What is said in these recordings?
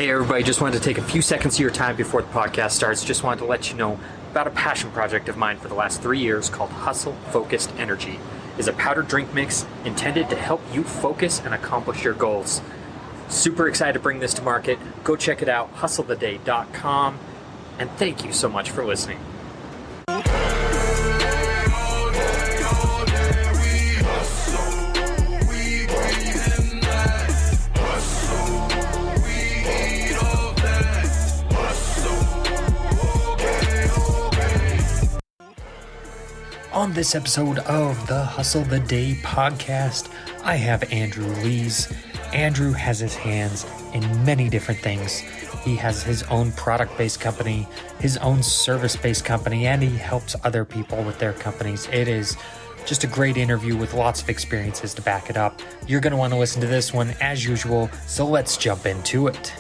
Hey everybody, just wanted to take a few seconds of your time before the podcast starts. Just wanted to let you know about a passion project of mine for the last 3 years called Hustle Focused Energy. It's a powdered drink mix intended to help you focus and accomplish your goals. Super excited to bring this to market. Go check it out, hustletheday.com. And thank you so much for listening. On this episode of the Hustle the Day podcast, I have Andrew Lees. Andrew has his hands in many different things. He has his own product-based company, his own service-based company, and he helps other people with their companies. It is just a great interview with lots of experiences to back it up. You're going to want to listen to this one as usual, so let's jump into it.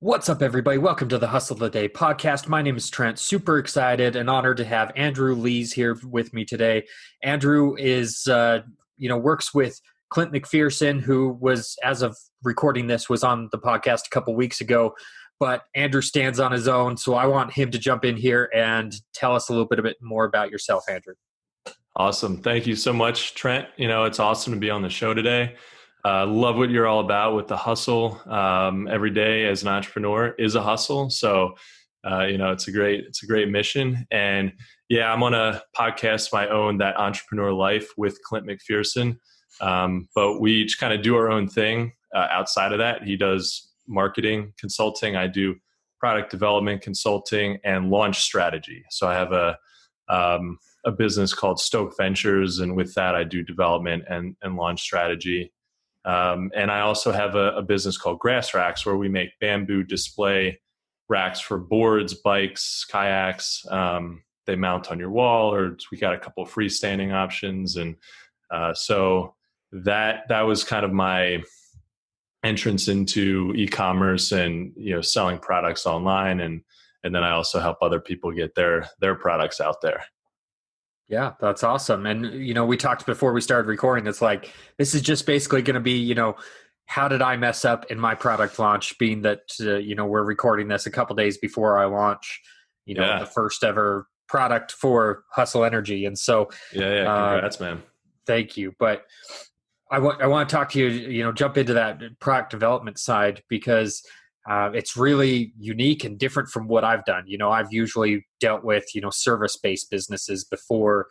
What's up, everybody? Welcome to the Hustle the Day podcast. My name is Trent. Super excited and honored to have Andrew Lees here with me today. Andrew is, works with Clint McPherson, who was, as of recording this, was on the podcast a couple weeks ago. But Andrew stands on his own, so I want him to jump in here and tell us a little bit more about yourself, Andrew. Awesome. Thank you so much, Trent. It's awesome to be on the show today. Love what you're all about with the hustle. Every day as an entrepreneur is a hustle. So, it's a great mission. And yeah, I'm on a podcast my own, That Entrepreneur Life, with Clint McPherson. But we each kind of do our own thing outside of that. He does marketing consulting. I do product development consulting and launch strategy. So I have a business called Stoke Ventures. And with that, I do development and launch strategy. And I also have a business called Grass Racks, where we make bamboo display racks for boards, bikes, kayaks. They mount on your wall, or we got a couple of freestanding options. And so that was kind of my entrance into e-commerce and selling products online. And then I also help other people get their products out there. Yeah, that's awesome. And, we talked before we started recording, it's like, this is just basically going to be, how did I mess up in my product launch, being that, we're recording this a couple days before I launch, the first ever product for Hustle Energy. And so, congrats, man. Thank you. But I want to talk to you, jump into that product development side, because it's really unique and different from what I've done. I've usually dealt with, service-based businesses before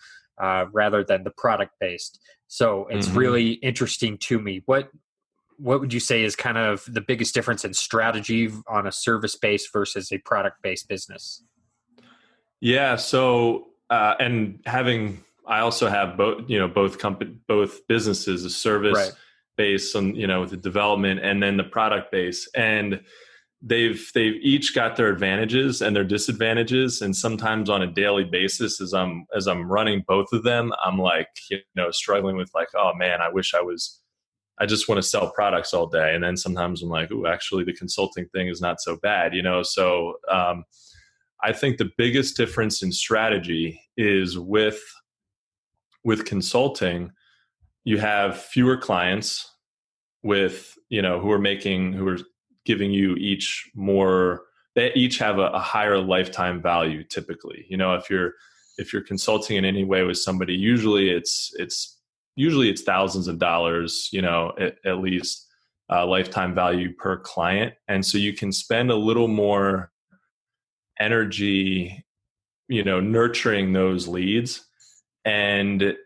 rather than the product-based. So it's really interesting to me. What would you say is kind of the biggest difference in strategy on a service-based versus a product-based business? Yeah. So, I also have both businesses, a service base on, with the development and then the product base. And they've each got their advantages and their disadvantages. And sometimes on a daily basis, as I'm running both of them, I'm like, struggling with like, oh man, I just want to sell products all day. And then sometimes I'm like, oh, actually the consulting thing is not so bad, So I think the biggest difference in strategy is with consulting, you have fewer clients with, who are giving you each more, they each have a higher lifetime value typically. If you're consulting in any way with somebody, usually it's thousands of dollars, at least lifetime value per client. And so you can spend a little more energy, nurturing those leads and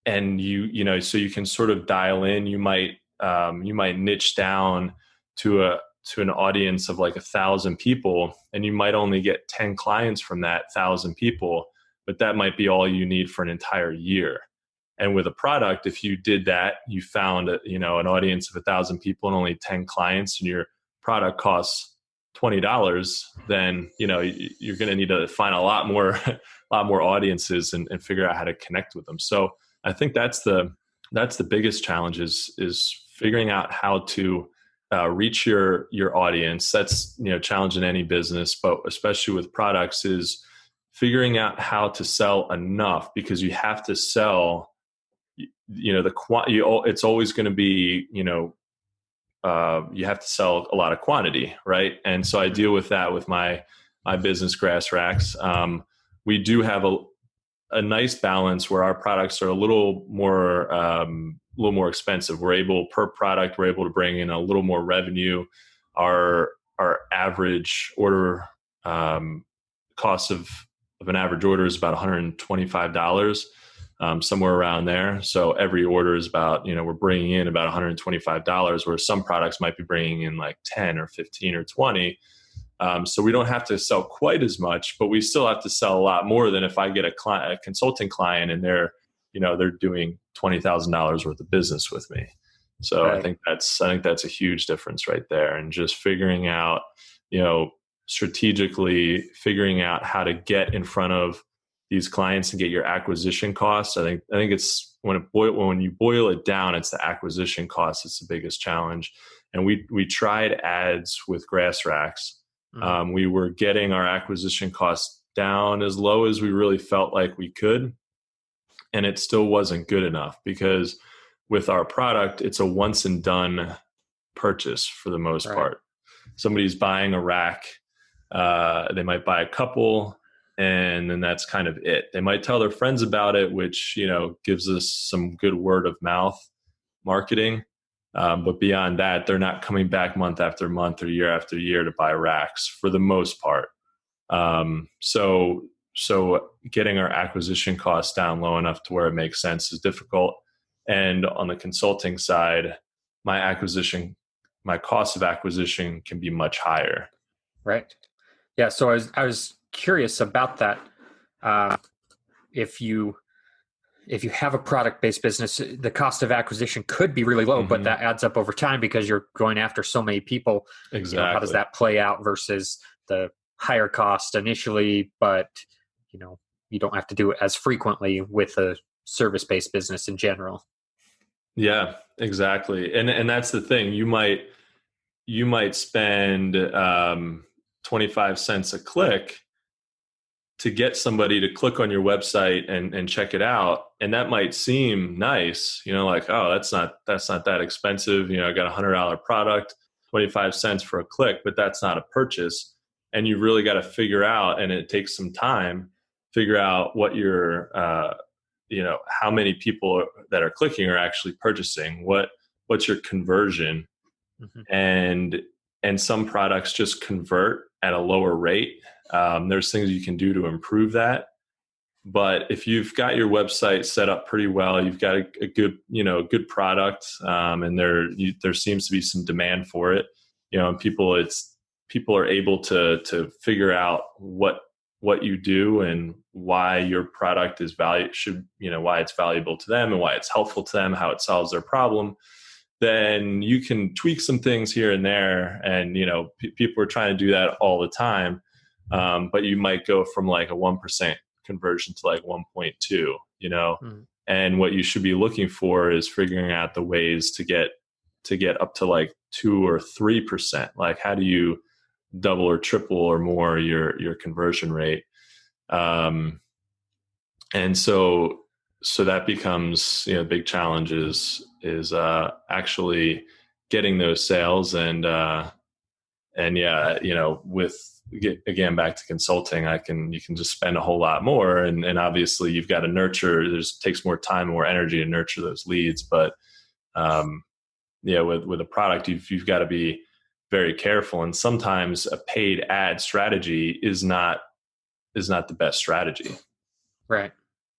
so you can sort of dial in. You might niche down to an audience of like 1,000 people, and you might only get 10 clients from that 1,000 people, but that might be all you need for an entire year. And with a product, if you did that, you found an audience of 1,000 people and only 10 clients, and your product costs $20, then you're going to need to find a lot more audiences and figure out how to connect with them. So I think that's the biggest challenge is figuring out how to reach your audience. That's challenge in any business, but especially with products, is figuring out how to sell enough, because you have to sell it's always going to be, you have to sell a lot of quantity, right? And so I deal with that with my business, Grass Racks. We do have a nice balance where our products are a little more expensive. We're able to bring in a little more revenue. Our average order cost of an average order is about $125, somewhere around there. So every order is about, we're bringing in about $125, where some products might be bringing in like 10 or 15 or 20. So we don't have to sell quite as much, but we still have to sell a lot more than if I get a consulting client and they're doing $20,000 worth of business with me. So right. I think that's a huge difference right there. And just figuring out, strategically figuring out how to get in front of these clients and get your acquisition costs. I think it's when you boil it down, it's the acquisition cost. It's the biggest challenge. And we tried ads with Grass Racks. We were getting our acquisition costs down as low as we really felt like we could. And it still wasn't good enough, because with our product, it's a once and done purchase for the most part. Somebody's buying a rack. They might buy a couple, and then that's kind of it. They might tell their friends about it, which, gives us some good word of mouth marketing. But beyond that, they're not coming back month after month or year after year to buy racks for the most part. So getting our acquisition costs down low enough to where it makes sense is difficult. And on the consulting side, my cost of acquisition can be much higher. Right. Yeah. So I was curious about that. If you have a product-based business, the cost of acquisition could be really low, but that adds up over time because you're going after so many people. Exactly. How does that play out versus the higher cost initially, but you don't have to do it as frequently with a service-based business in general. Yeah, exactly. And that's the thing. You might spend 25 cents a click to get somebody to click on your website and check it out. And that might seem nice, like, oh, that's not that expensive. I got $100 product, 25 cents for a click, but that's not a purchase. And you really got to figure out, and it takes some time, figure out what your, how many people that are clicking are actually purchasing, what's your conversion. And some products just convert at a lower rate. There's things you can do to improve that. But if you've got your website set up pretty well, you've got a good product, and there seems to be some demand for it, and people are able to figure out what you do and why your product is why it's valuable to them and why it's helpful to them, how it solves their problem. Then you can tweak some things here and there. And, people are trying to do that all the time. But you might go from like a 1% conversion to like 1.2, and what you should be looking for is figuring out the ways to get up to like 2 or 3%. Like, how do you double or triple or more your conversion rate? And so that becomes, big challenge is actually getting those sales. And again, back to consulting, you can just spend a whole lot more. And obviously you've got to nurture, takes more time, more energy to nurture those leads. But, with a product, you've got to be very careful. And sometimes a paid ad strategy is not the best strategy. Right.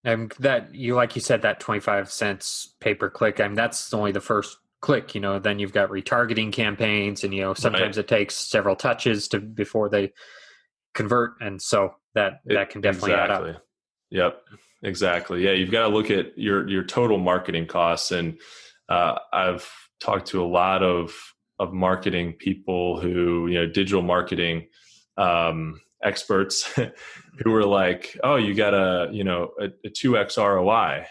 And like you said, that 25 cents pay per click, that's only the first click, then you've got retargeting campaigns, and, sometimes it takes several touches before they convert. And so that can definitely add up. Yep. Exactly. Yeah. You've got to look at your total marketing costs. And I've talked to a lot of marketing people who, digital marketing experts who were like, oh, you got a 2x ROI.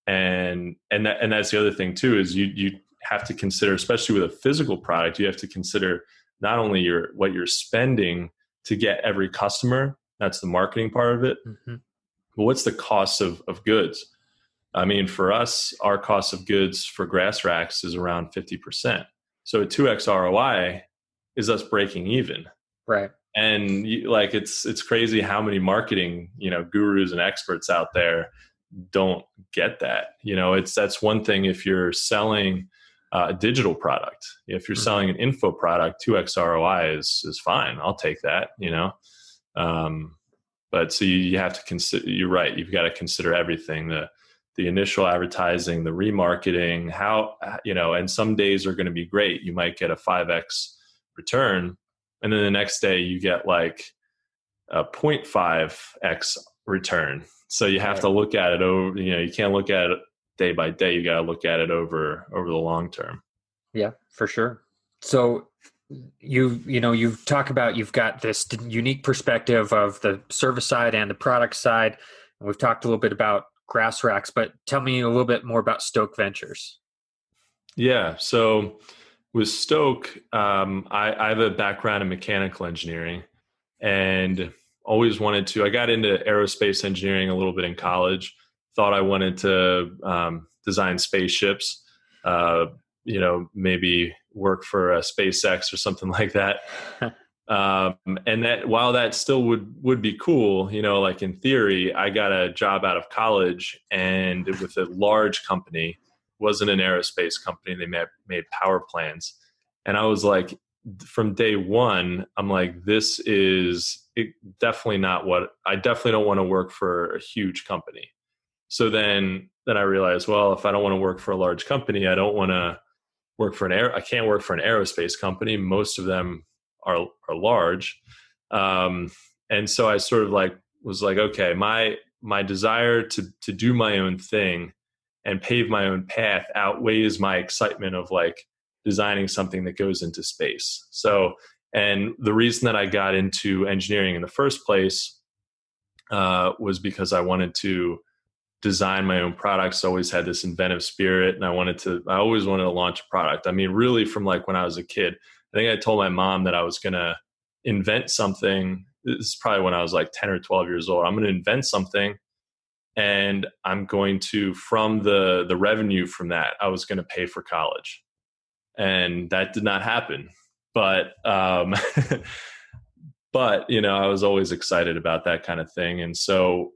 And that's the other thing too, is you have to consider, especially with a physical product, you have to consider not only what you're spending to get every customer, that's the marketing part of it, but what's the cost of goods? I mean, for us, our cost of goods for grass racks is around 50%. So a 2x ROI is us breaking even. Right. And like, it's crazy how many marketing, gurus and experts out there don't get that. That's one thing if you're selling a digital product. If you're selling an info product, 2x ROI is fine. I'll take that, but so you have to consider, you're right. You've got to consider everything, the initial advertising, the remarketing, how, and some days are going to be great. You might get a 5x return. And then the next day you get like a 0.5x return. So you have to look at it over, you can't look at it day by day. You got to look at it over the long term. Yeah, for sure. So you've talked about, you've got this unique perspective of the service side and the product side. And we've talked a little bit about grass racks, but tell me a little bit more about Stoke Ventures. Yeah. So with Stoke, I have a background in mechanical engineering and always wanted to, I got into aerospace engineering a little bit in college, thought I wanted to design spaceships, maybe work for SpaceX or something like that. And that while that still would be cool, like in theory, I got a job out of college and with a large company, wasn't an aerospace company. They made power plants. And I was like, from day one, I'm like, this is definitely not what I definitely don't want to work for a huge company. So then I realized, well, if I don't want to work for a large company, I don't want to work for I can't work for an aerospace company. Most of them are large. And so I sort of was like, okay, my desire to do my own thing and pave my own path outweighs my excitement of like designing something that goes into space. So, and the reason that I got into engineering in the first place was because I wanted to design my own products. I always had this inventive spirit and I always wanted to launch a product. I mean, really from like when I was a kid, I think I told my mom that I was going to invent something. This is probably when I was like 10 or 12 years old. I'm going to invent something and I'm going to, from the revenue from that, I was going to pay for college. And that did not happen. But, but, I was always excited about that kind of thing. And so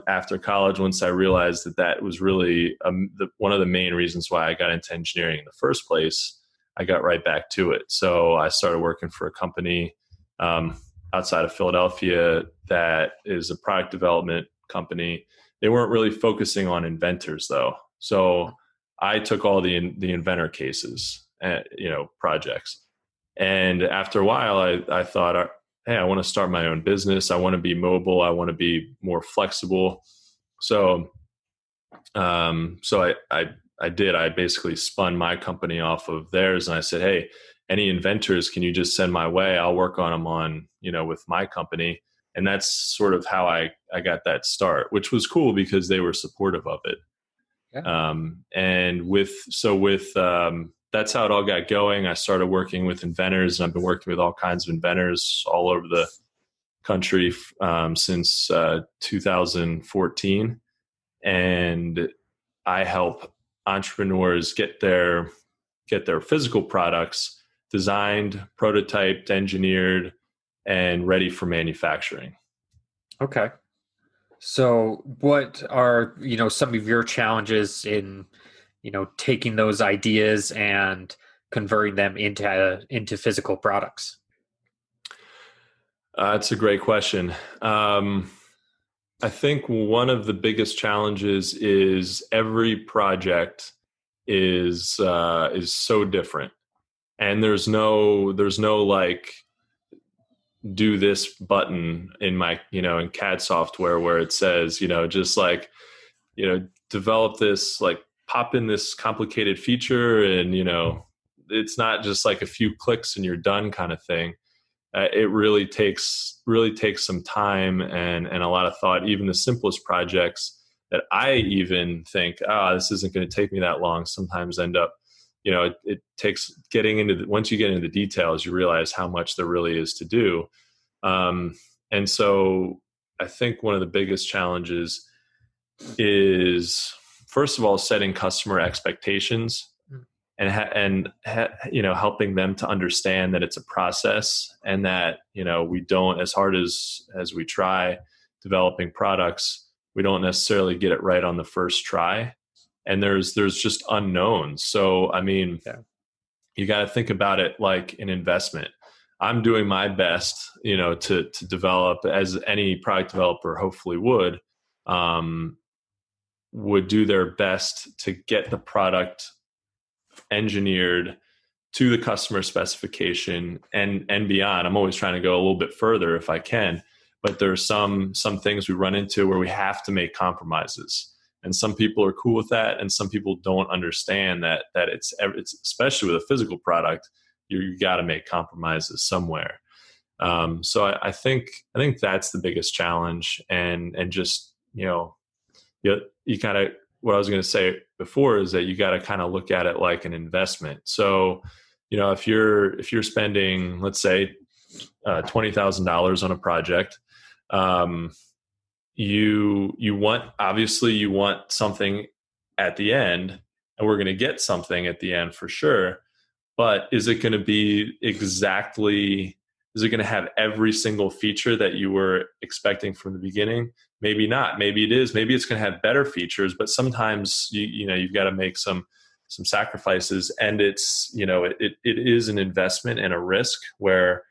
after college, once I realized that was really one of the main reasons why I got into engineering in the first place, I got right back to it. So I started working for a company outside of Philadelphia that is a product development company. They weren't really focusing on inventors though. So I took all the inventor cases, projects. And after a while, I thought, hey, I want to start my own business. I want to be mobile. I want to be more flexible. So, I did. I basically spun my company off of theirs, and I said, hey, any inventors, can you just send my way? I'll work on them with my company. And that's sort of how I got that start, which was cool because they were supportive of it. Yeah. That's how it all got going. I started working with inventors, and I've been working with all kinds of inventors all over the country since 2014. And I help entrepreneurs get their physical products designed, prototyped, engineered, and ready for manufacturing. Okay. So what are, some of your challenges in, taking those ideas and converting them into physical products? That's a great question. I think one of the biggest challenges is every project is so different, and there's no like do this button in my in CAD software where it says just like develop this, like pop in this complicated feature, and it's not just like a few clicks and you're done kind of thing. It really takes some time and a lot of thought. Even the simplest projects that I even think, this isn't going to take me that long, sometimes end up, it takes getting into once you get into the details, you realize how much there really is to do. And so I think one of the biggest challenges is first of all, setting customer expectations and helping them to understand that it's a process, and that, we don't, as hard as we try developing products, we don't necessarily get it right on the first try. And there's just unknowns. So, I mean, you got to think about it like an investment. I'm doing my best, to develop, as any product developer hopefully would do their best to get the product engineered to the customer specification and beyond. I'm always trying to go a little bit further if I can, but there's some things we run into where we have to make compromises. And some people are cool with that, and some people don't understand that it's especially with a physical product, you got to make compromises somewhere. So I think that's the biggest challenge, and just you kind of, what I was going to say before is that you got to kind of look at it like an investment. So if you're spending, let's say, $20,000 on a project, you want something at the end, and we're going to get something at the end for sure. But is it going to be is it going to have every single feature that you were expecting from the beginning? Maybe not. Maybe it is. Maybe it's going to have better features, but sometimes you've got to make some sacrifices, and it's, it is an investment and a risk where,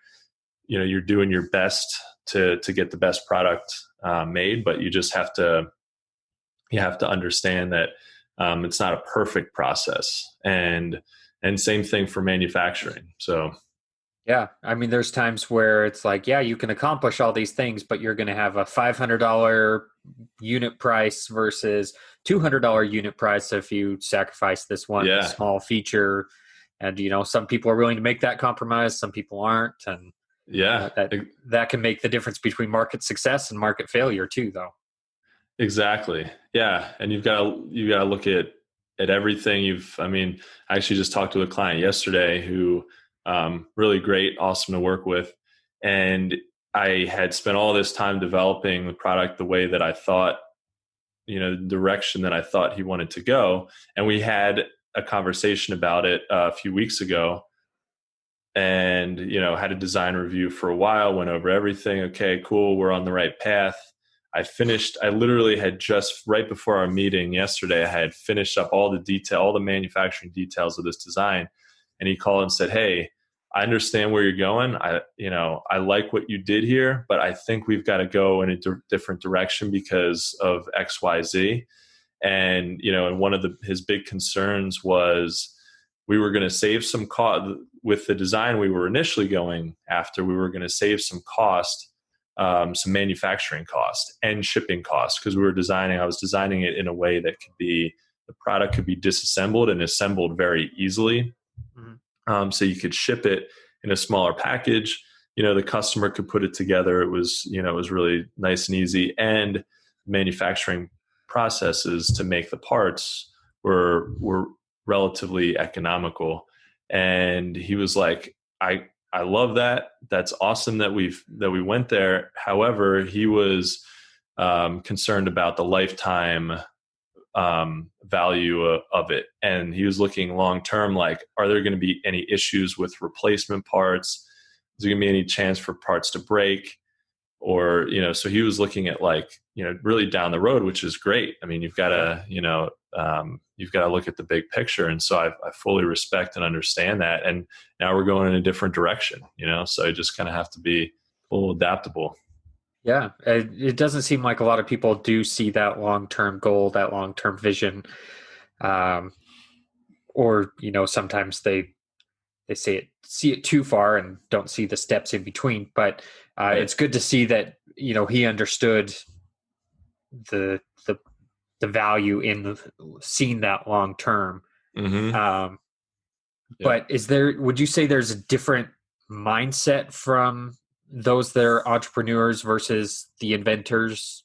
you're doing your best to get the best product made, but you just have to understand that it's not a perfect process, and same thing for manufacturing. So yeah, I mean, there's times where it's like, yeah, you can accomplish all these things, but you're going to have a $500 unit price versus $200 unit price if you sacrifice this one small feature. And some people are willing to make that compromise, some people aren't, and that can make the difference between market success and market failure too, though. Exactly. Yeah. And you've got to look at everything. I actually just talked to a client yesterday who, really great, awesome to work with. And I had spent all this time developing the product the way that I thought, the direction that I thought he wanted to go. And we had a conversation about it a few weeks ago, and, had a design review for a while, went over everything. Okay, cool. We're on the right path. I literally had just right before our meeting yesterday, I had finished up all the manufacturing details of this design. And he called and said, "Hey, I understand where you're going. I like what you did here, but I think we've got to go in a different direction because of X, Y, Z." And, and one of his big concerns was we were going to save some cost with the design we were initially going after. We were going to save some cost, some manufacturing cost and shipping cost, because I was designing it in a way that the product could be disassembled and assembled very easily. Mm-hmm. So you could ship it in a smaller package. The customer could put it together. It was really nice and easy, and manufacturing processes to make the parts were relatively economical. And he was like, I love that. That's awesome that we went there. However, he was concerned about the lifetime value of it. And he was looking long-term, like, are there going to be any issues with replacement parts? Is there going to be any chance for parts to break? Or, so he was looking at really down the road, which is great. I mean, you've got to, you've got to look at the big picture. And so I fully respect and understand that. And now we're going in a different direction, so you just kind of have to be a little adaptable. Yeah. It doesn't seem like a lot of people do see that long-term goal, that long-term vision. Or, sometimes they see it too far and don't see the steps in between, but it's good to see that, he understood the value in seeing that long term. Mm-hmm. But would you say there's a different mindset from those that are entrepreneurs versus the inventors?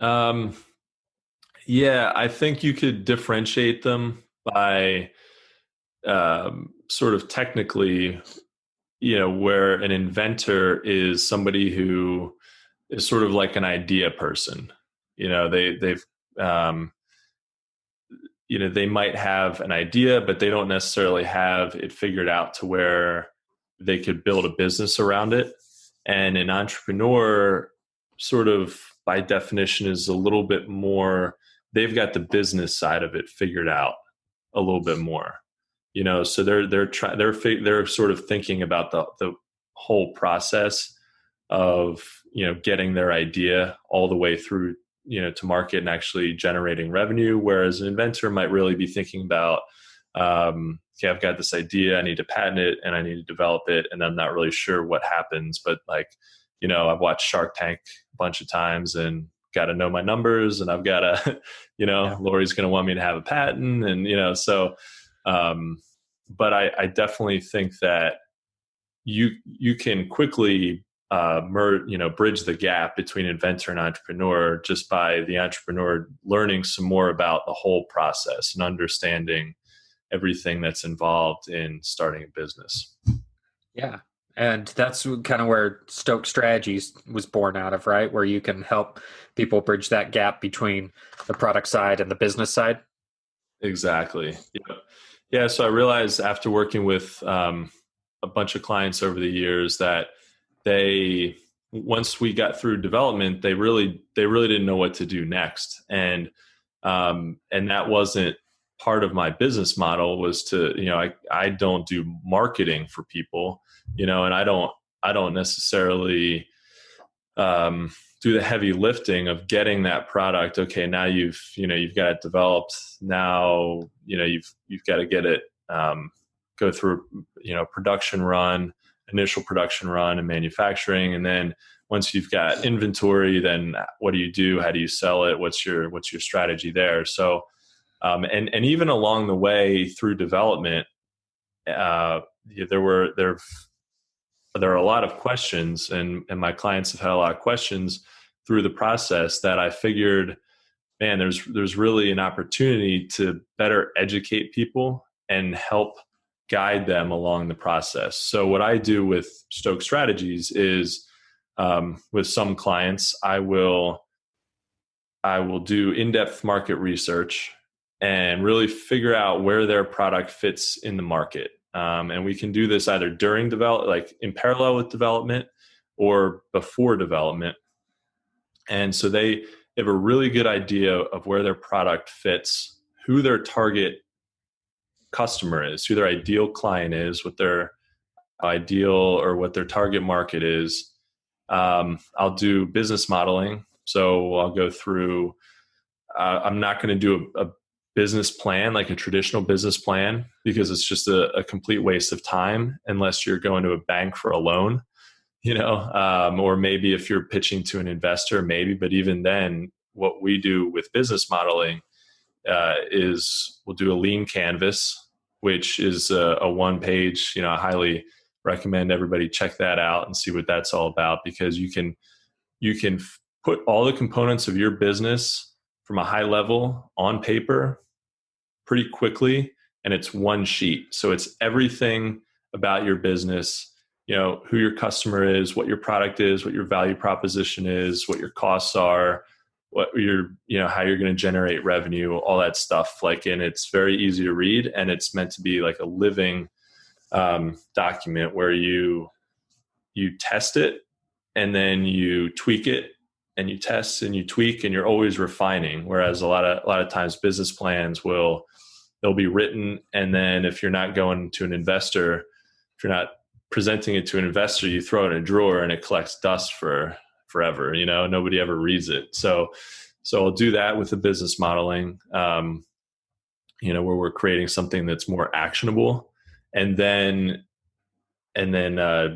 Yeah, I think you could differentiate them by sort of technically, where an inventor is somebody who is sort of like an idea person. They've they might have an idea, but they don't necessarily have it figured out to where they could build a business around it. And an entrepreneur, sort of by definition, is a little bit more, they've got the business side of it figured out a little bit more, so they're sort of thinking about the whole process of, getting their idea all the way through, to market and actually generating revenue. Whereas an inventor might really be thinking about, okay, I've got this idea, I need to patent it and I need to develop it. And I'm not really sure what happens, but like, I've watched Shark Tank a bunch of times and got to know my numbers, and I've got to, Lori's going to want me to have a patent. And, so, but I definitely think that you can quickly bridge the gap between inventor and entrepreneur just by the entrepreneur learning some more about the whole process and understanding everything that's involved in starting a business. Yeah. And that's kind of where Stoke Strategies was born out of, right? Where you can help people bridge that gap between the product side and the business side. Exactly. Yeah. So I realized after working with a bunch of clients over the years that once we got through development, they really didn't know what to do next. And that wasn't part of my business model, was to, I don't do marketing for people, and I don't necessarily do the heavy lifting of getting that product. Okay, now you've got it developed. Now, you've got to get it, go through, initial production run and manufacturing. And then once you've got inventory, then what do you do? How do you sell it? What's your strategy there? So, and even along the way through development, there are a lot of questions, and my clients have had a lot of questions through the process that I figured, man, there's really an opportunity to better educate people and help guide them along the process. So what I do with Stoke Strategies is, with some clients, I will do in-depth market research and really figure out where their product fits in the market. And we can do this either during development, like in parallel with development, or before development. And so they have a really good idea of where their product fits, who their target customer is, who their ideal client is, what their ideal or what their target market is. I'll do business modeling. So I'll go through, I'm not going to do a business plan, like a traditional business plan, because it's just a complete waste of time unless you're going to a bank for a loan, or maybe if you're pitching to an investor, maybe. But even then, what we do with business modeling is we'll do a lean canvas, which is a one-page. I highly recommend everybody check that out and see what that's all about, because you can put all the components of your business from a high level on paper pretty quickly, and it's one sheet. So it's everything about your business, who your customer is, what your product is, what your value proposition is, what your costs are, what your, how you're going to generate revenue, all that stuff. And it's very easy to read, and it's meant to be like a living document where you test it and then you tweak it, and you test and you tweak, and you're always refining. Whereas a lot of times business plans they'll be written, and then if you're not going to an investor, if you're not presenting it to an investor, you throw it in a drawer and it collects dust for forever. Nobody ever reads it. So I'll do that with the business modeling, where we're creating something that's more actionable, and then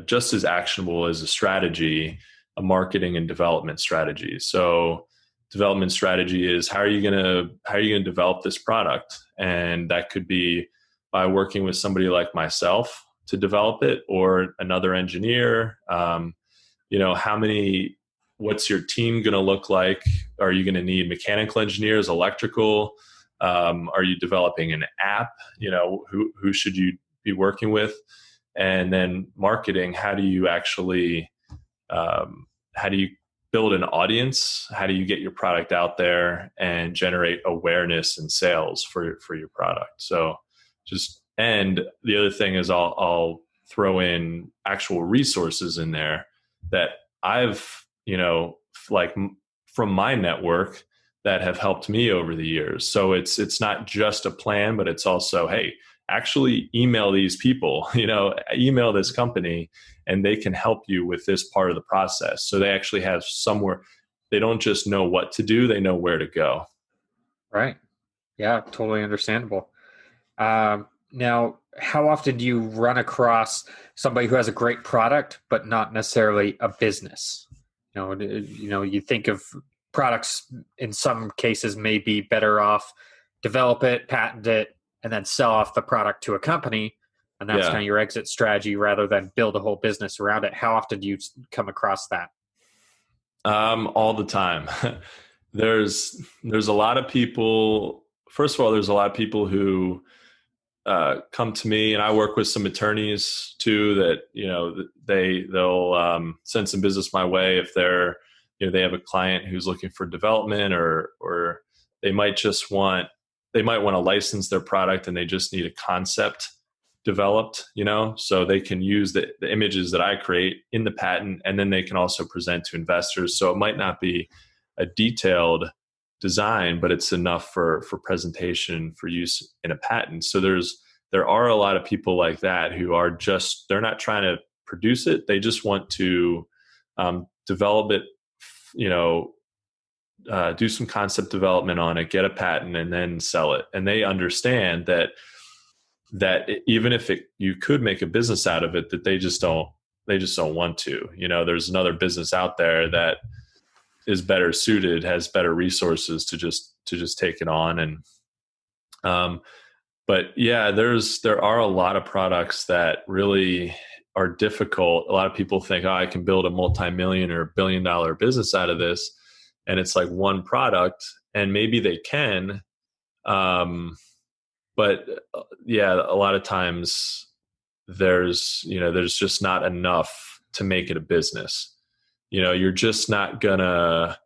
just as actionable as a strategy, a marketing and development strategy. So development strategy is, how are you going to develop this product? And that could be by working with somebody like myself to develop it, or another engineer. What's your team going to look like? Are you going to need mechanical engineers, electrical? Are you developing an app? Who should you be working with? And then marketing, how do you build an audience? How do you get your product out there and generate awareness and sales for your product? So and the other thing is I'll throw in actual resources in there that I've, like from my network that have helped me over the years. So it's not just a plan, but it's also, hey, actually email these people, email this company, and they can help you with this part of the process. So they actually have somewhere, they don't just know what to do, they know where to go. Right. Yeah, totally understandable. Now, how often do you run across somebody who has a great product, but not necessarily a business? You think of products in some cases may be better off develop it, patent it, and then sell off the product to a company. And that's kind of your exit strategy rather than build a whole business around it. How often do you come across that? All the time. There's a lot of people. First of all, there's a lot of people who come to me, and I work with some attorneys too that they'll send some business my way if they have a client who's looking for development, or they might want to license their product and they just need a concept developed, so they can use the images that I create in the patent, and then they can also present to investors. So it might not be a detailed design, but it's enough for presentation for use in a patent. So there are a lot of people like that who are they're not trying to produce it. They just want to develop it, do some concept development on it, get a patent, and then sell it. And they understand that even if you could make a business out of it, that they just don't want to. There's another business out there that is better suited, has better resources to just take it on. And but yeah, there are a lot of products that really are difficult. A lot of people think, I can build a multi-million or billion-dollar business out of this, and it's like one product, and maybe they can. But yeah, a lot of times there's just not enough to make it a business. You're just not gonna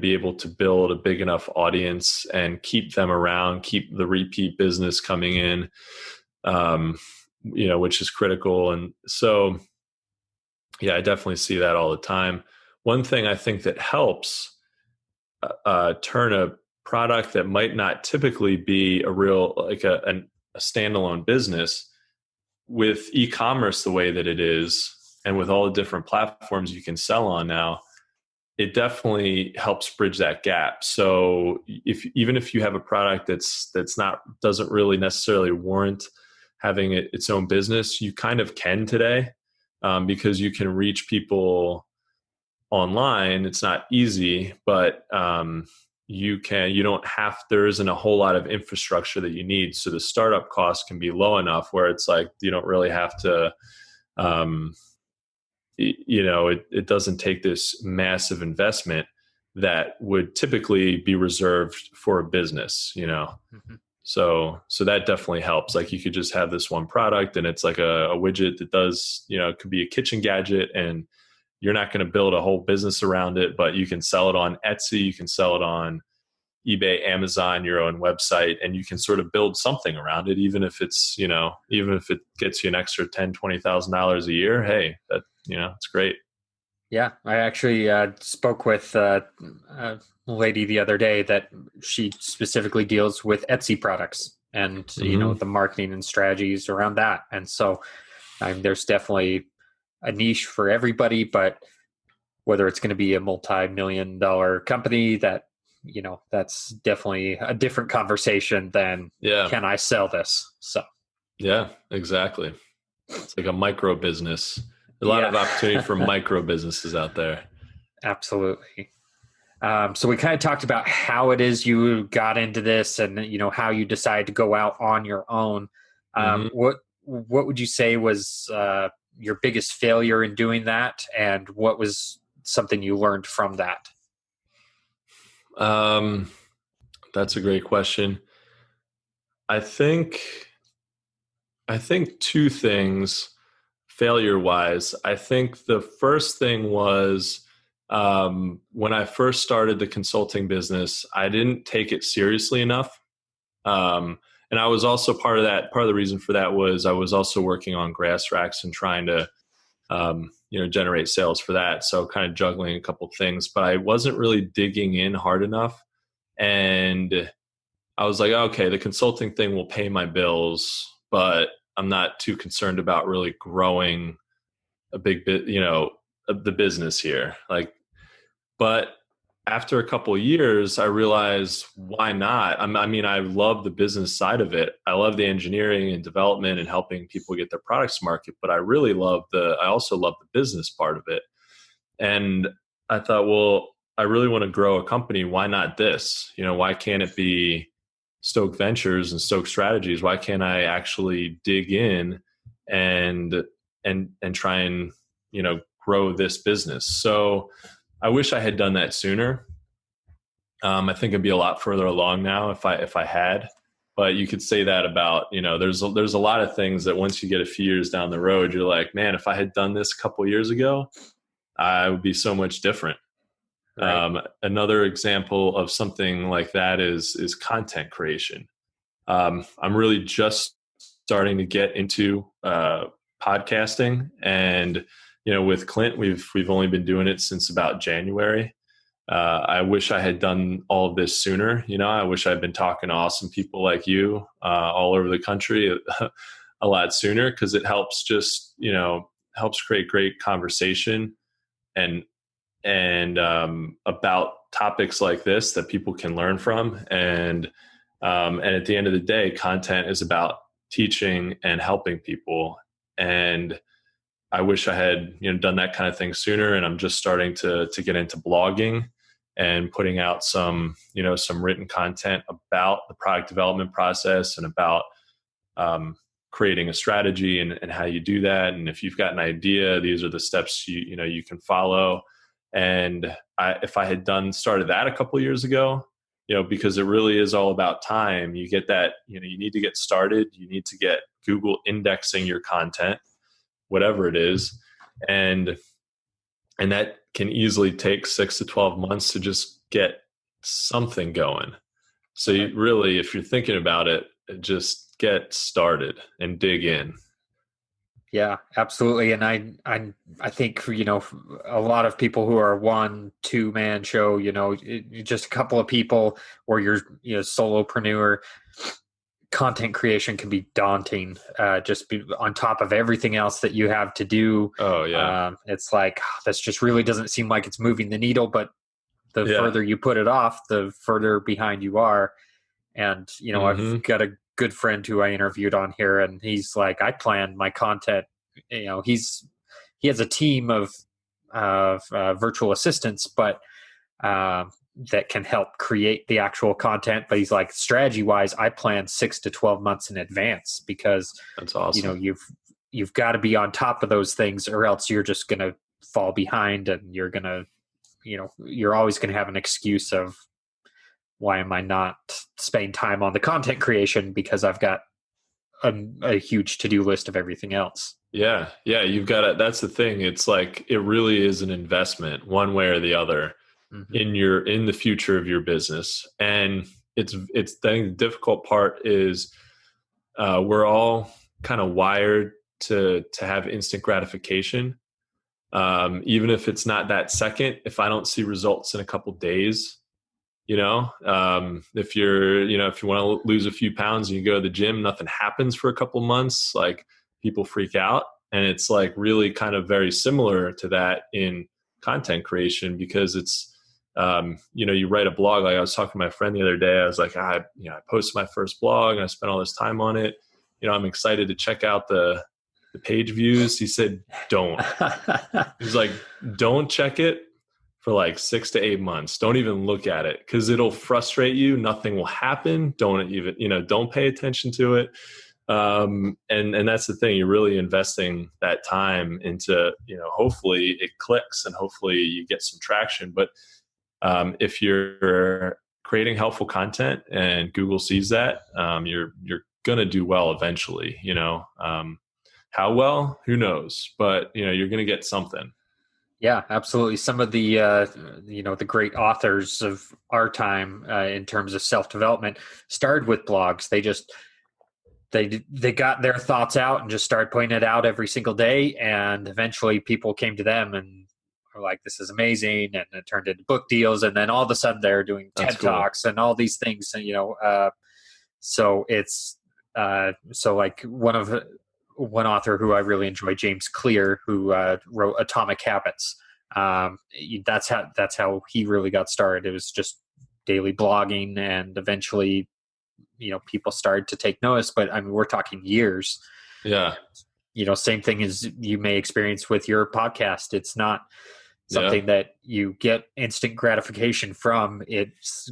be able to build a big enough audience and keep them around, keep the repeat business coming in, which is critical. And so, yeah, I definitely see that all the time. One thing I think that helps turn a product that might not typically be a real, like a standalone business, with e-commerce the way that it is, and with all the different platforms you can sell on now, it definitely helps bridge that gap. So even if you have a product doesn't really necessarily warrant having its own business, you kind of can today, because you can reach people online. It's not easy, but there isn't a whole lot of infrastructure that you need. So the startup cost can be low enough where it's like, you don't really have to, it doesn't take this massive investment that would typically be reserved for a business, Mm-hmm. So that definitely helps. Like, you could just have this one product, and it's like a widget that does, it could be a kitchen gadget, and you're not going to build a whole business around it, but you can sell it on Etsy, you can sell it on eBay, Amazon, your own website, and you can sort of build something around it, even if it's, even if it gets you an extra $10,000, $20,000 a year. Hey, that, it's great. Yeah. I actually spoke with a lady the other day that she specifically deals with Etsy products and, Mm-hmm. The marketing and strategies around that. And so there's definitely a niche for everybody, but whether it's going to be a multi-million-dollar company, that's definitely a different conversation than can I sell this? So yeah, exactly. It's like a micro business. A lot of opportunity for micro businesses out there. Absolutely. So we kind of talked about how it is you got into this, and how you decided to go out on your own. Mm-hmm. What would you say was your biggest failure in doing that, and what was something you learned from that? That's a great question. I think two things. failure wise, I think the first thing was when I first started the consulting business, I didn't take it seriously enough. And I was also part of that. Part of the reason for that was I was also working on grass racks and trying to, generate sales for that. So kind of juggling a couple things, but I wasn't really digging in hard enough. And I was like, okay, the consulting thing will pay my bills, but I'm not too concerned about really growing a big bit, the business here. But after a couple of years, I realized why not? I mean, I love the business side of it. I love the engineering and development and helping people get their products to market, but I also love the business part of it. And I thought, well, I really want to grow a company. Why not this? Why can't it be Stoke Ventures and Stoke Strategies? Why can't I actually dig in and try and, grow this business? So I wish I had done that sooner. I think I'd be a lot further along now if I had. But you could say that about, there's a lot of things that once you get a few years down the road, you're like, man, if I had done this a couple of years ago, I would be so much different. Right. Another example of something like that is content creation. I'm really just starting to get into podcasting, and with Clint, we've only been doing it since about January. I wish I had done all of this sooner. I wish I'd been talking to awesome people like you all over the country a lot sooner, because it helps helps create great conversation and about topics like this that people can learn from. And at the end of the day, content is about teaching and helping people. And I wish I had done that kind of thing sooner. And I'm just starting to get into blogging and putting out some written content about the product development process and about creating a strategy and how you do that. And if you've got an idea, these are the steps you can follow. And if I had started that a couple of years ago, because it really is all about time. You get that, you need to get started. You need to get Google indexing your content, whatever it is. And that can easily take 6 to 12 months to just get something going. So you really, if you're thinking about it, just get started and dig in. Yeah, absolutely. And I think, a lot of people who are 1-2 man show, just a couple of people, or you're, solopreneur, content creation can be daunting. Just be on top of everything else that you have to do. Oh yeah. It's like, this just really doesn't seem like it's moving the needle, but the further you put it off, the further behind you are. And, I've got a good friend who I interviewed on here, and he's like, I plan my content. He has a team of virtual assistants, but that can help create the actual content. But he's like, strategy wise, I plan 6 to 12 months in advance, because that's awesome. You've got to be on top of those things, or else you're just going to fall behind, and you're going to, you're always going to have an excuse of, why am I not spending time on the content creation? Because I've got a huge to-do list of everything else. Yeah. You've got it. That's the thing. It's like, it really is an investment one way or the other in the future of your business. And the difficult part is we're all kind of wired to have instant gratification. Even if it's not that second, if I don't see results in a couple days, if you want to lose a few pounds and you go to the gym, nothing happens for a couple months, like, people freak out. And it's like really kind of very similar to that in content creation, because it's, you write a blog. Like, I was talking to my friend the other day, I was like, I posted my first blog and I spent all this time on it. I'm excited to check out the page views. He said, don't. He's like, don't check it for like 6 to 8 months. Don't even look at it, because it'll frustrate you. Nothing will happen. Don't even, don't pay attention to it. And that's the thing. You're really investing that time into, hopefully it clicks and hopefully you get some traction. But if you're creating helpful content and Google sees that, you're going to do well eventually, How well, who knows, but you're going to get something. Yeah, absolutely. Some of the the great authors of our time in terms of self-development started with blogs. They got their thoughts out and just started putting it out every single day, and eventually people came to them and were like, "This is amazing," and it turned into book deals, and then all of a sudden they're doing That's TED cool. Talks and all these things, and so it's so like one author who I really enjoy, James Clear, who wrote Atomic Habits. That's how he really got started. It was just daily blogging, and eventually, people started to take notice. But I mean, we're talking years. Yeah. Same thing as you may experience with your podcast. It's not Yeah. something that you get instant gratification from. It's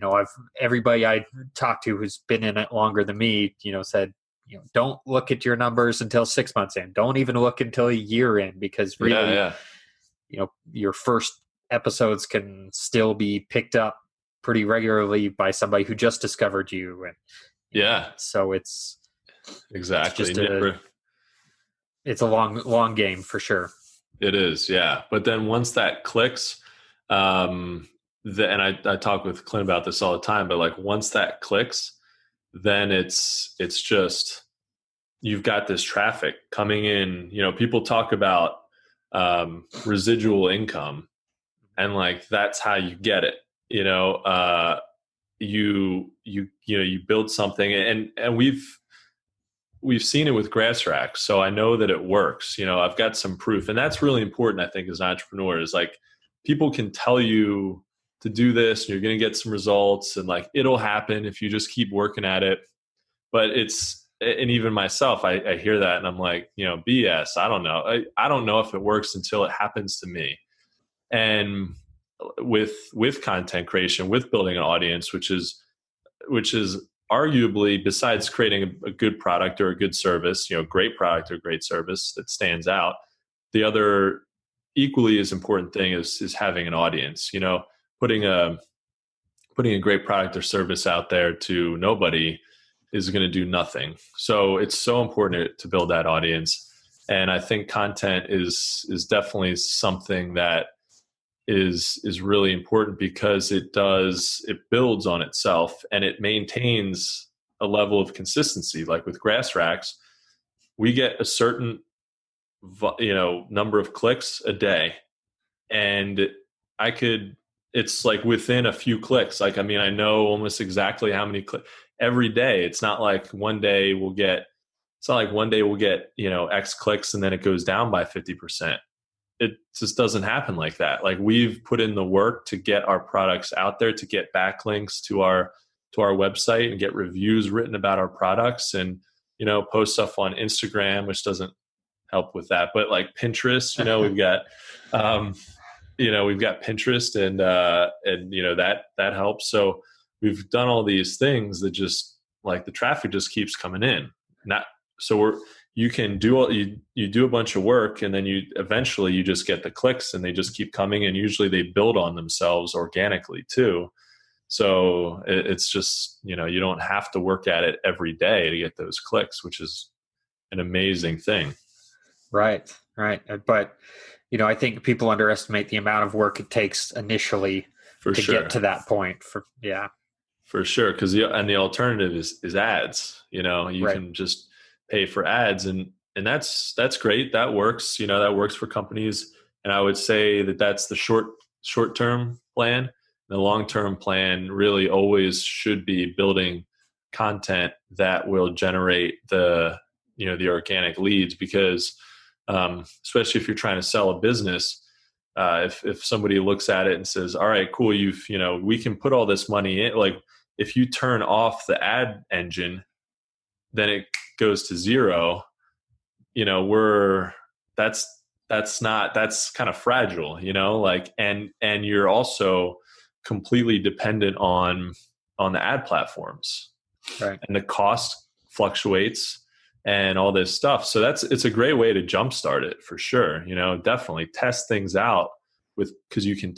I've everybody I talked to who's been in it longer than me, said, don't look at your numbers until 6 months in. Don't even look until a year in, because Yeah. really, Yeah. your first episodes can still be picked up pretty regularly by somebody who just discovered you, and Yeah. so it's Exactly. just Never. it's a long game for sure. It is. Yeah. But then once that clicks, and I talk with Clint about this all the time, but like once that clicks, then it's just, you've got this traffic coming in. People talk about residual income, and like that's how you get it. You build something, and we've seen it with grass racks, so I know that it works. I've got some proof, and that's really important, I think, as an entrepreneur. Is like, people can tell you to do this and you're going to get some results, and like it'll happen if you just keep working at it. But and even myself, I hear that and I'm like, BS. I don't know. I don't know if it works until it happens to me. And with content creation, with building an audience, which is arguably, besides creating a good product or a good service, great product or great service that stands out, the other equally as important thing is having an audience. Putting a great product or service out there to nobody is going to do nothing. So it's so important to build that audience. And I think content is definitely something that is really important, because it builds on itself and it maintains a level of consistency. Like with grass racks, we get a certain number of clicks a day, and it's like within a few clicks. Like, I mean, I know almost exactly how many clicks every day. It's not like one day we'll get X clicks and then it goes down by 50%. It just doesn't happen like that. Like, we've put in the work to get our products out there, to get backlinks to our website and get reviews written about our products, and post stuff on Instagram, which doesn't help with that, but like Pinterest, we've got we've got Pinterest, and that helps. So we've done all these things that just, like, the traffic just keeps coming in. You can do you do a bunch of work, and then you eventually just get the clicks, and they just keep coming, and usually they build on themselves organically too. So it's just, you don't have to work at it every day to get those clicks, which is an amazing thing. Right. But I think people underestimate the amount of work it takes initially For to sure. get to that point. For sure. Because the alternative is ads. You Right. can just pay for ads, and that's great. That works. That works for companies. And I would say that that's the short term plan. The long term plan really always should be building content that will generate the organic leads, because especially if you're trying to sell a business, if somebody looks at it and says, all right, cool, we can put all this money in. Like, if you turn off the ad engine, then it goes to zero. That's kind of fragile, like, and you're also completely dependent on the ad platforms, Right. and the cost fluctuates and all this stuff. So it's a great way to jumpstart it, for sure. Definitely test things out because you can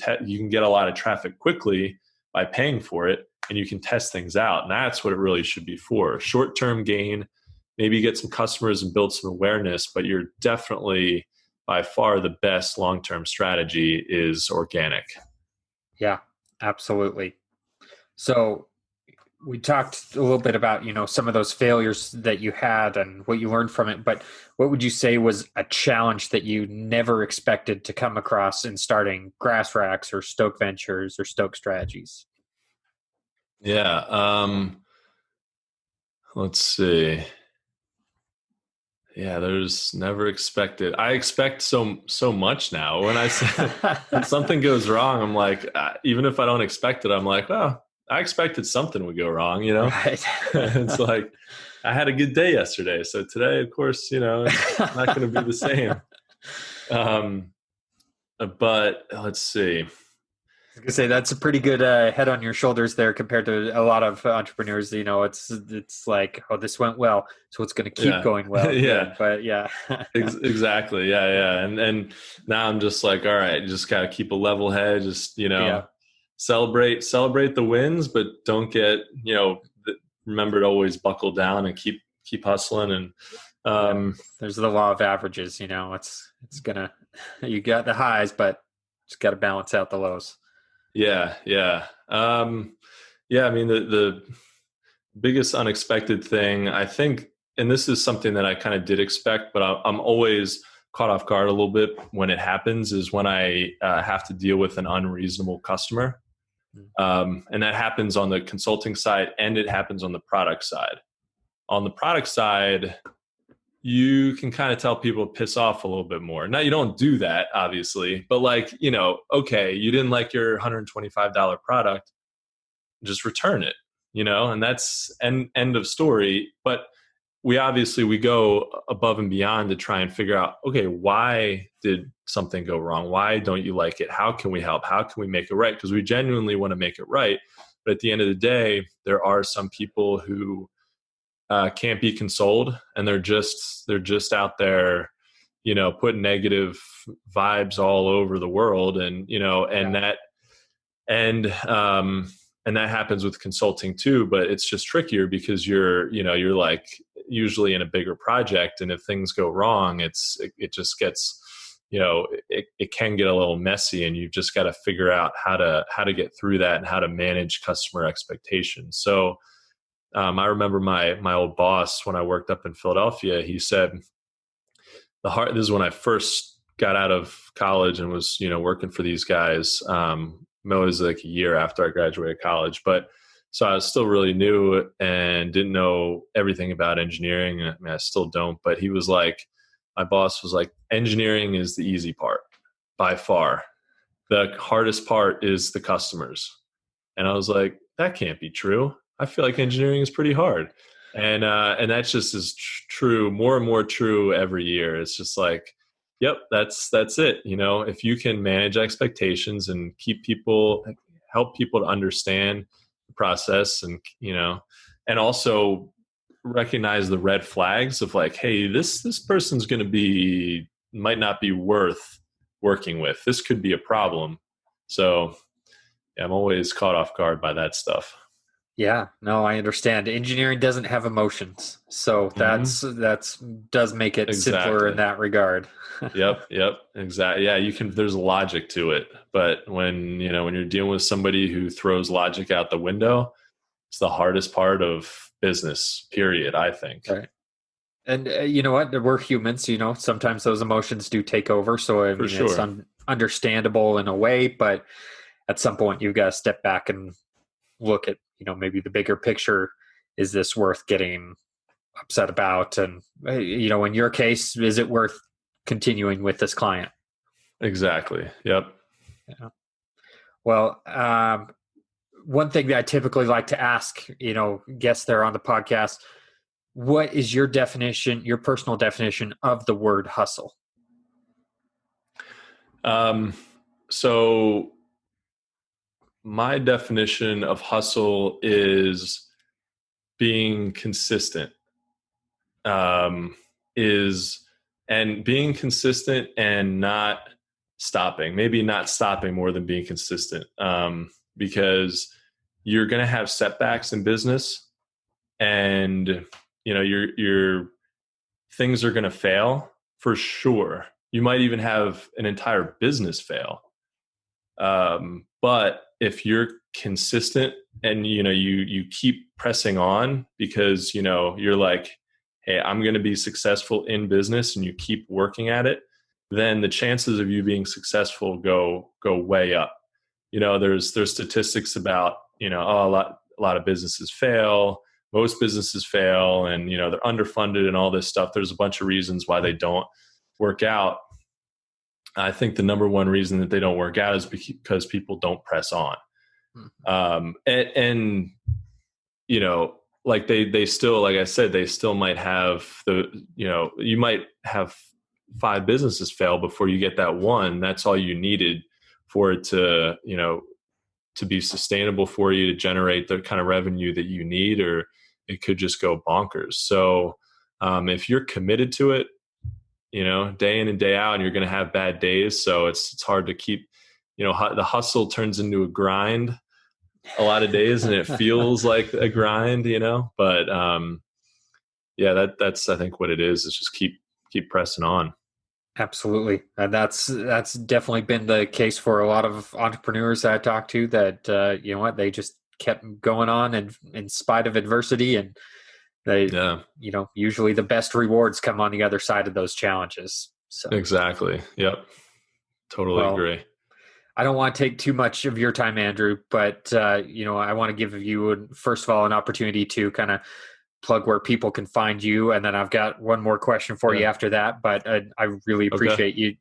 get a lot of traffic quickly by paying for it, and you can test things out. And that's what it really should be for. Short-term gain, maybe get some customers and build some awareness, but you're definitely by far the best long-term strategy is organic. Yeah, absolutely. So we talked a little bit about, some of those failures that you had and what you learned from it, but what would you say was a challenge that you never expected to come across in starting Grass Racks or Stoke Ventures or Stoke Strategies? Yeah. Let's see. Yeah, there's never expected. I expect so much now. When I say when something goes wrong, I'm like, even if I don't expect it, I'm like, well, I expected something would go wrong. Right. It's like I had a good day yesterday, so today, of course, it's not going to be the same. But let's see. I was gonna say that's a pretty good head on your shoulders there compared to a lot of entrepreneurs. It's like, oh, this went well, so it's going to keep going well. Yeah. But yeah, Exactly. Yeah. And now I'm just like, all right, you just got to keep a level head. Just yeah, celebrate the wins, but don't get remember to always buckle down and keep hustling. And there's the law of averages. It's gonna you got the highs, but just got to balance out the lows. Yeah. I mean, the biggest unexpected thing, I think, and this is something that I kind of did expect, but I'm always caught off guard a little bit when it happens, is when I have to deal with an unreasonable customer. And that happens on the consulting side and it happens on the product side. On the product side, you can kind of tell people to piss off a little bit more. Now, you don't do that, obviously, but okay, you didn't like your $125 product, just return it, and that's end of story. But we go above and beyond to try and figure out, okay, why did something go wrong? Why don't you like it? How can we help? How can we make it right? Because we genuinely want to make it right. But at the end of the day, there are some people who can't be consoled, and they're just out there, putting negative vibes all over the world, and that happens with consulting too. But it's just trickier because you're like usually in a bigger project, and if things go wrong, it just gets it can get a little messy, and you've just got to figure out how to get through that and how to manage customer expectations. So I remember my old boss when I worked up in Philadelphia. He said, this is when I first got out of college and was working for these guys. It was like a year after I graduated college, but so I was still really new and didn't know everything about engineering. I mean, I still don't. But he was like, my boss was like, engineering is the easy part by far. The hardest part is the customers. And I was like, that can't be true. I feel like engineering is pretty hard. And that just is true, more and more true every year. It's just like, yep, that's it. If you can manage expectations and help people to understand the process, and and also recognize the red flags of like, hey, this person's might not be worth working with. This could be a problem. So yeah, I'm always caught off guard by that stuff. Yeah, no, I understand. Engineering doesn't have emotions, so that's does make it simpler in that regard. Yep, exactly. Yeah, there's logic to it, but when you're dealing with somebody who throws logic out the window, it's the hardest part of business. Period. I think. Right. And you know what? We're humans. Sometimes those emotions do take over. So I mean, sure. It's understandable in a way, but at some point you've got to step back and look at maybe the bigger picture. Is this worth getting upset about? And in your case, is it worth continuing with this client? Exactly. Yep. Yeah. Well, one thing that I typically like to ask guests there on the podcast, what is your personal definition of the word hustle? So my definition of hustle is being consistent. Being consistent and not stopping. Maybe not stopping more than being consistent. Because you're going to have setbacks in business, and your things are going to fail for sure. You might even have an entire business fail. But if you're consistent and, you keep pressing on because, you're like, hey, I'm going to be successful in business, and you keep working at it, then the chances of you being successful go way up. There's statistics about, a lot of businesses fail, most businesses fail, and, they're underfunded and all this stuff. There's a bunch of reasons why they don't work out. I think the number one reason that they don't work out is because people don't press on. And like they still, like I said, they still might have you might have 5 businesses fail before you get that one. That's all you needed for it to, to be sustainable for you, to generate the kind of revenue that you need, or it could just go bonkers. So if you're committed to it, day in and day out, and you're going to have bad days. So it's hard to keep, the hustle turns into a grind a lot of days, and it feels like a grind, but that's, I think what it is just keep pressing on. Absolutely. And that's definitely been the case for a lot of entrepreneurs that I talk to, that, they just kept going on, and in spite of adversity, and they, usually the best rewards come on the other side of those challenges. So exactly. Yep. Totally agree. I don't want to take too much of your time, Andrew, but, I want to give you, first of all, an opportunity to kind of plug where people can find you. And then I've got one more question for you after that, but I really appreciate you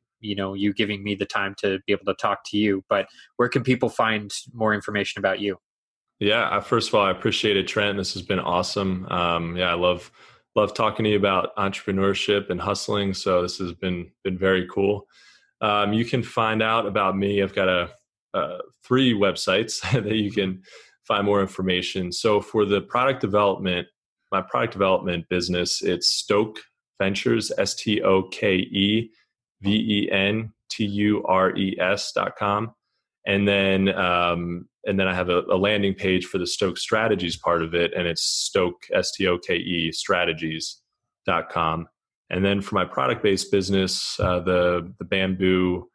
giving me the time to be able to talk to you. But where can people find more information about you? Yeah. First of all, I appreciate it, Trent. This has been awesome. I love talking to you about entrepreneurship and hustling. So this has been very cool. You can find out about me. I've got 3 websites that you can find more information. So for the my product development business, it's Stoke Ventures, STOKEVENTURES.com. And then I have a landing page for the Stoke Strategies part of it, and it's Stoke, STOKE Strategies.com. And then for my product-based business, the bamboo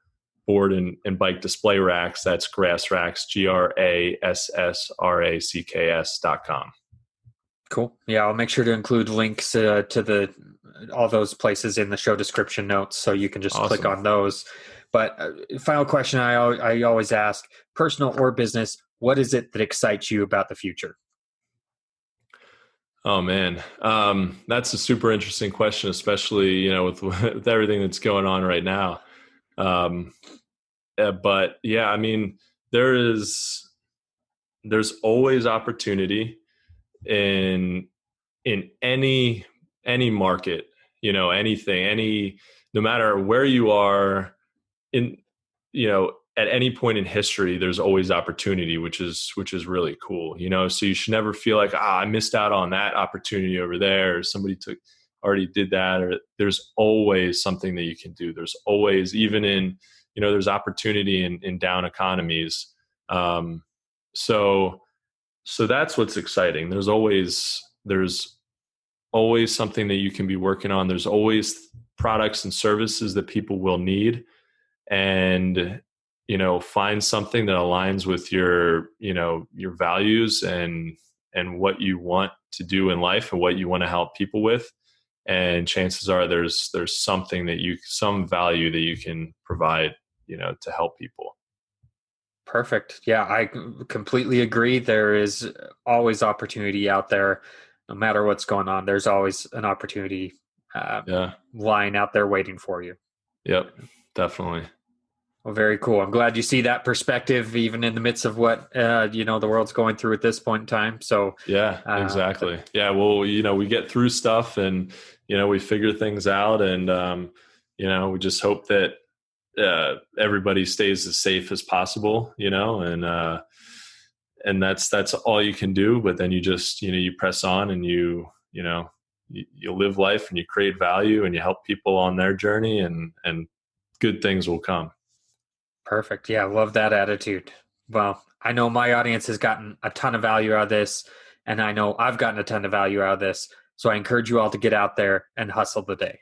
board and bike display racks, that's GrassRacks, GRASSRACKS.com. Cool. Yeah, I'll make sure to include links to all those places in the show description notes, so you can just click on those. But final question I always ask, personal or business, what is it that excites you about the future? Oh man, that's a super interesting question, especially with everything that's going on right now. But yeah, I mean, there's always opportunity in any market, anything, no matter where you are in, at any point in history, there's always opportunity, which is really cool, so you should never feel like, I missed out on that opportunity over there, or somebody already did that, or there's always something that you can do. There's always, even in, there's opportunity in down economies. So that's what's exciting. There's always something that you can be working on. There's always products and services that people will need, and find something that aligns with your values and what you want to do in life and what you want to help people with. And chances are there's something some value that you can provide, to help people. Perfect. Yeah, I completely agree. There is always opportunity out there. No matter what's going on, there's always an opportunity lying out there waiting for you. Yep, definitely. Well, very cool. I'm glad you see that perspective, even in the midst of what the world's going through at this point in time. So yeah, exactly. Well, we get through stuff, and we figure things out, and we just hope that everybody stays as safe as possible, and that's all you can do. But then you just you press on, and you live life, and you create value, and you help people on their journey, and good things will come. Perfect. Yeah, I love that attitude. Well, I know my audience has gotten a ton of value out of this, and I know I've gotten a ton of value out of this. So I encourage you all to get out there and hustle the day.